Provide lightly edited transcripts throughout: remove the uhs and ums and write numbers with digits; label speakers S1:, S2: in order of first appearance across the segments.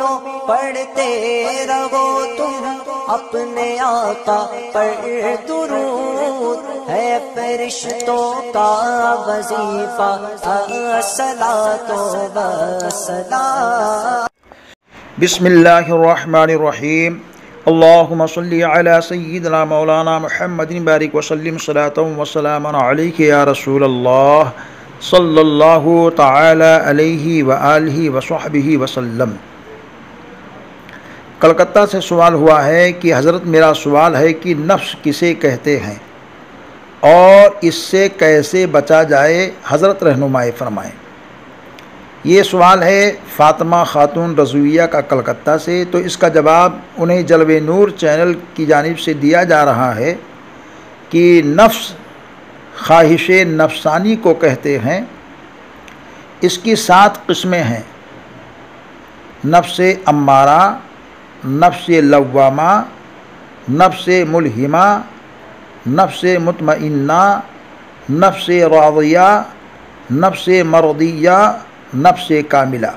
S1: مومنوں پڑھتے رہو تم اپنے آقا پر درود، ہے فرشتوں کا وظیفہ الصلاۃ والسلام۔
S2: بسم اللہ الرحمن الرحیم۔ اللہم صلی علی سیدنا مولانا محمد بارک وسلم صلاۃ وسلاما علیک یا رسول اللہ صلی اللہ تعالی علیہ وآلہ وصحبہ وسلم۔ کلکتہ سے سوال ہوا ہے کہ حضرت میرا سوال ہے کہ نفس کسے کہتے ہیں اور اس سے کیسے بچا جائے، حضرت رہنمائی فرمائیں۔ یہ سوال ہے فاطمہ خاتون رضویہ کا کلکتہ سے، تو اس کا جواب انہیں جلوہ نور چینل کی جانب سے دیا جا رہا ہے کہ نفس خواہش نفسانی کو کہتے ہیں۔ اس کی 7 قسمیں ہیں: نفس امارہ، نفس لوامہ، نفس ملہمہ، نفس مطمئنہ، نفس راضیہ، نفس مرضیہ، نفس کاملہ۔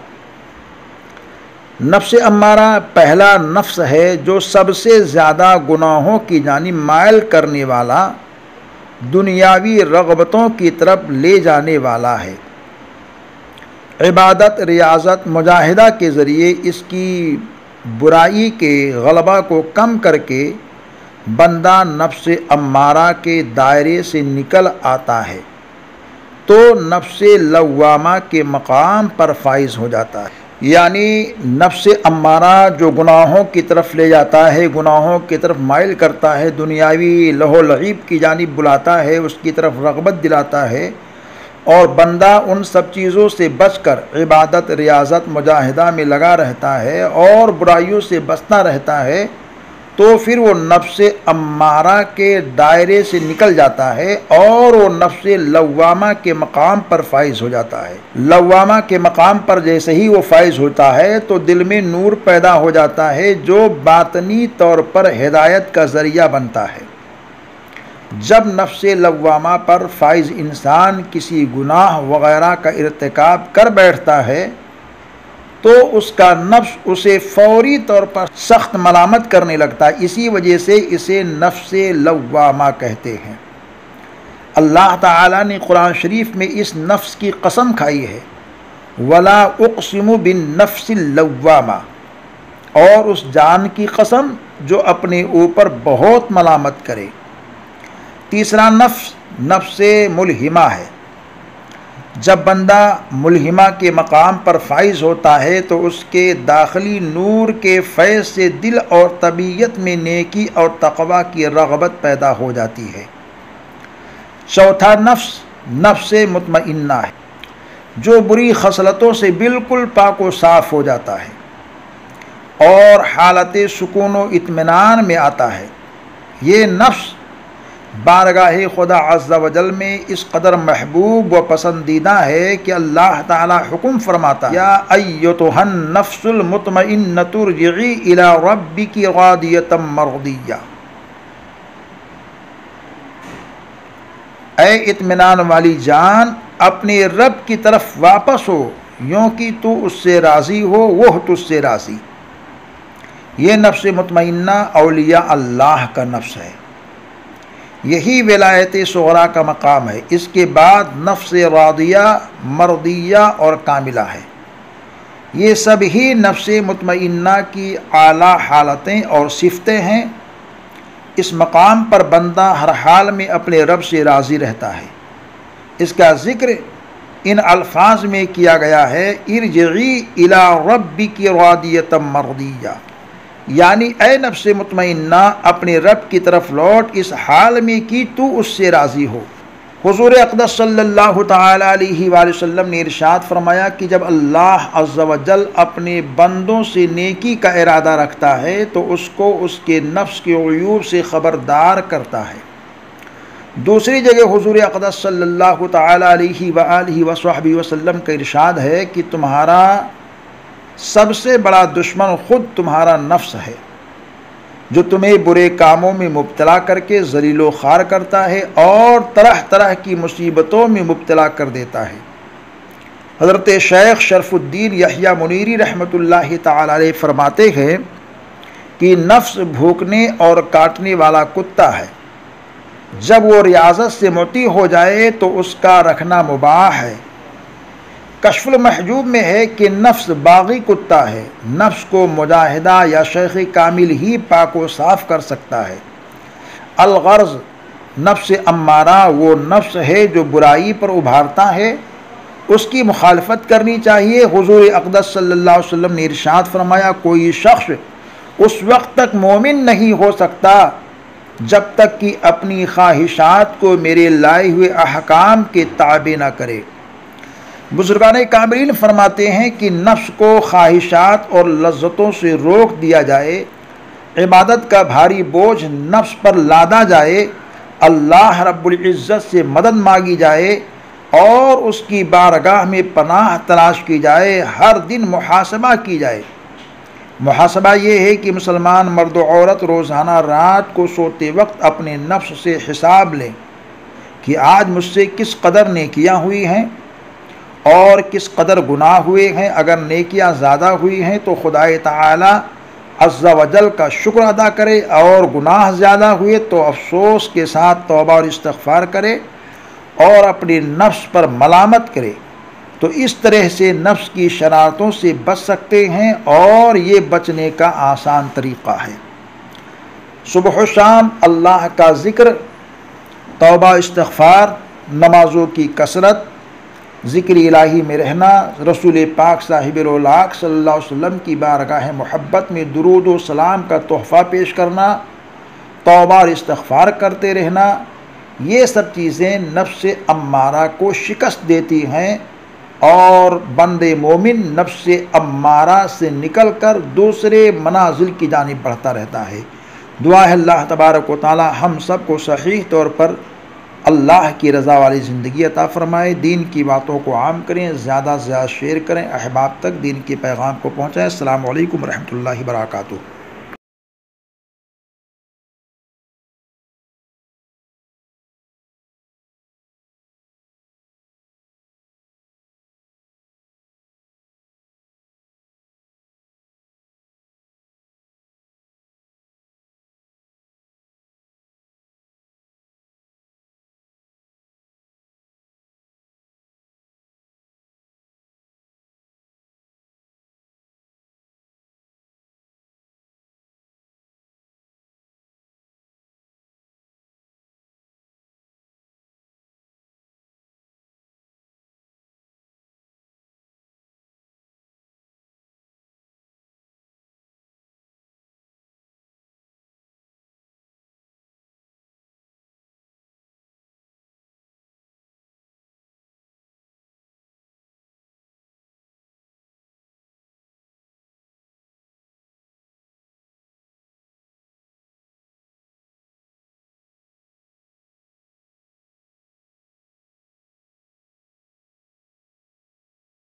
S2: نفس امارہ پہلا نفس ہے جو سب سے زیادہ گناہوں کی جانب مائل کرنے والا، دنیاوی رغبتوں کی طرف لے جانے والا ہے۔ عبادت، ریاضت، مجاہدہ کے ذریعے اس کی برائی کے غلبہ کو کم کر کے بندہ نفس امارہ کے دائرے سے نکل آتا ہے تو نفس لوامہ کے مقام پر فائز ہو جاتا ہے۔ یعنی نفس امارہ جو گناہوں کی طرف لے جاتا ہے، گناہوں کی طرف مائل کرتا ہے، دنیاوی لہو لعب کی جانب بلاتا ہے، اس کی طرف رغبت دلاتا ہے، اور بندہ ان سب چیزوں سے بچ کر عبادت، ریاضت، مجاہدہ میں لگا رہتا ہے اور برائیوں سے بچتا رہتا ہے، تو پھر وہ نفس امارہ کے دائرے سے نکل جاتا ہے اور وہ نفس لوامہ کے مقام پر فائز ہو جاتا ہے۔ لوامہ کے مقام پر جیسے ہی وہ فائز ہوتا ہے تو دل میں نور پیدا ہو جاتا ہے جو باطنی طور پر ہدایت کا ذریعہ بنتا ہے۔ جب نفس لوامہ پر فائز انسان کسی گناہ وغیرہ کا ارتکاب کر بیٹھتا ہے تو اس کا نفس اسے فوری طور پر سخت ملامت کرنے لگتا ہے، اسی وجہ سے اسے نفس لوامہ کہتے ہیں۔ اللہ تعالیٰ نے قرآن شریف میں اس نفس کی قسم کھائی ہے، وَلَا أُقْسِمُ بِالنَّفْسِ اللَّوَّامَةِ، اور اس جان کی قسم جو اپنے اوپر بہت ملامت کرے۔ تیسرا نفس نفس ملہمہ ہے۔ جب بندہ ملہمہ کے مقام پر فائز ہوتا ہے تو اس کے داخلی نور کے فیض سے دل اور طبیعت میں نیکی اور تقوی کی رغبت پیدا ہو جاتی ہے۔ چوتھا نفس نفس مطمئنہ ہے، جو بری خصلتوں سے بالکل پاک و صاف ہو جاتا ہے اور حالت سکون و اطمینان میں آتا ہے۔ یہ نفس بارگاہ خدا عز و جل میں اس قدر محبوب و پسندیدہ ہے کہ اللہ تعالی حکم فرماتا ہے، یا ایتھا النفس المطمئنۃ ارجعی الی ربک راضیۃ مرضیہ، اے اطمینان والی جان اپنے رب کی طرف واپس ہو، یوں کہ تو اس سے راضی ہو، وہ تجھ سے راضی۔ یہ نفس مطمئنہ اولیاء اللہ کا نفس ہے، یہی ولایت صغریٰ کا مقام ہے۔ اس کے بعد نفس راضیہ، مرضیہ اور کاملہ ہے۔ یہ سب ہی نفس مطمئنہ کی اعلیٰ حالتیں اور صفتیں ہیں۔ اس مقام پر بندہ ہر حال میں اپنے رب سے راضی رہتا ہے۔ اس کا ذکر ان الفاظ میں کیا گیا ہے، ارجعی الی ربک راضیۃ مرضیہ، یعنی اے نفس مطمئنہ اپنے رب کی طرف لوٹ اس حال میں کہ تو اس سے راضی ہو۔ حضور اقدس صلی اللہ تعالی علیہ وآلہ وسلم نے ارشاد فرمایا کہ جب اللہ عز و جل اپنے بندوں سے نیکی کا ارادہ رکھتا ہے تو اس کو اس کے نفس کے عیوب سے خبردار کرتا ہے۔ دوسری جگہ حضور اقدس صلی اللہ تعالی علیہ وآلہ وصحبہ وسلم کا ارشاد ہے کہ تمہارا سب سے بڑا دشمن خود تمہارا نفس ہے، جو تمہیں برے کاموں میں مبتلا کر کے ذلیل و خوار کرتا ہے اور طرح طرح کی مصیبتوں میں مبتلا کر دیتا ہے۔ حضرت شیخ شرف الدین یحییٰ منیری رحمۃ اللہ تعالی علیہ فرماتے ہیں کہ نفس بھوکنے اور کاٹنے والا کتا ہے، جب وہ ریاضت سے مطیع ہو جائے تو اس کا رکھنا مباح ہے۔ کشف المحجوب میں ہے کہ نفس باغی کتا ہے، نفس کو مجاہدہ یا شیخ کامل ہی پاک و صاف کر سکتا ہے۔ الغرض نفس امارہ وہ نفس ہے جو برائی پر ابھارتا ہے، اس کی مخالفت کرنی چاہیے۔ حضور اقدس صلی اللہ علیہ وسلم نے ارشاد فرمایا، کوئی شخص اس وقت تک مومن نہیں ہو سکتا جب تک کہ اپنی خواہشات کو میرے لائے ہوئے احکام کے تابع نہ کرے۔ بزرگان کاملین فرماتے ہیں کہ نفس کو خواہشات اور لذتوں سے روک دیا جائے، عبادت کا بھاری بوجھ نفس پر لادا جائے، اللہ رب العزت سے مدد مانگی جائے اور اس کی بارگاہ میں پناہ تلاش کی جائے، ہر دن محاسبہ کی جائے۔ محاسبہ یہ ہے کہ مسلمان مرد و عورت روزانہ رات کو سوتے وقت اپنے نفس سے حساب لیں کہ آج مجھ سے کس قدر نیکیاں ہوئی ہیں اور کس قدر گناہ ہوئے ہیں۔ اگر نیکیاں زیادہ ہوئی ہیں تو خدائے تعالی عز و جل کا شکر ادا کرے، اور گناہ زیادہ ہوئے تو افسوس کے ساتھ توبہ اور استغفار کرے اور اپنے نفس پر ملامت کرے۔ تو اس طرح سے نفس کی شرارتوں سے بچ سکتے ہیں، اور یہ بچنے کا آسان طریقہ ہے۔ صبح و شام اللہ کا ذکر، توبہ استغفار، نمازوں کی کثرت، ذکر الہی میں رہنا، رسول پاک صاحب الاولاق صلی اللہ علیہ وسلم کی بارگاہ محبت میں درود و سلام کا تحفہ پیش کرنا، توبہ اور استغفار کرتے رہنا، یہ سب چیزیں نفس امارہ کو شکست دیتی ہیں، اور بند مومن نفس امارہ سے نکل کر دوسرے منازل کی جانب بڑھتا رہتا ہے۔ دعا ہے اللہ تبارک و تعالی ہم سب کو صحیح طور پر اللہ کی رضا والی زندگی عطا فرمائے، دین کی باتوں کو عام کریں، زیادہ سے زیادہ شیئر کریں، احباب تک دین کے پیغام کو پہنچائیں۔ السلام علیکم ورحمۃ اللہ وبرکاتہ۔